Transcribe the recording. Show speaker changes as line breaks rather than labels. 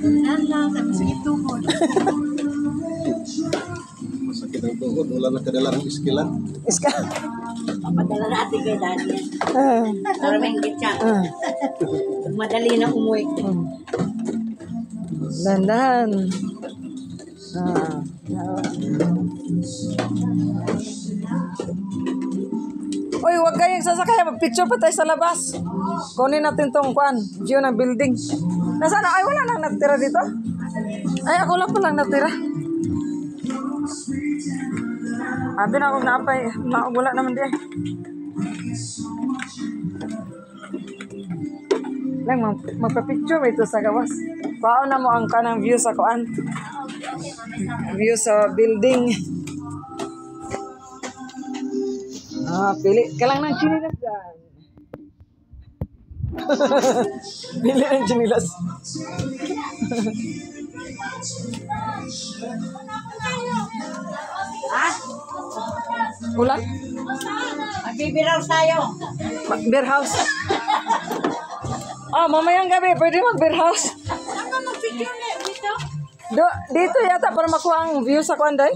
Masakit tuhod.
Masakit ang tuhod, wala na kadala ng iskilan.
Iska.
Papadala natin kay Daniel. Para mahingit siya. Madali na umuwi.
Dandan. Uy, wag kayong sasakay. Mag-picture pa tayo sa labas. Kunin natin tong view ng building. Nasaan na? Ay, wala nang natira dito. Ay, ako lang palang natira. Abi na akong naapay. Wala naman di. Lang, magpa-picture ito sa gawas. Pao na mo ang kanang view sa kuan. View sa building. Pili ka lang ng chinilas dyan. Pili ng chinilas.
Ha?
Ulan?
Magbibiraw tayo.
Beer house. Mamayang gabi, pwede mag-beer house.
Saan ka mag-picture dito?
Dito yata para makuha ang view sa kuan day.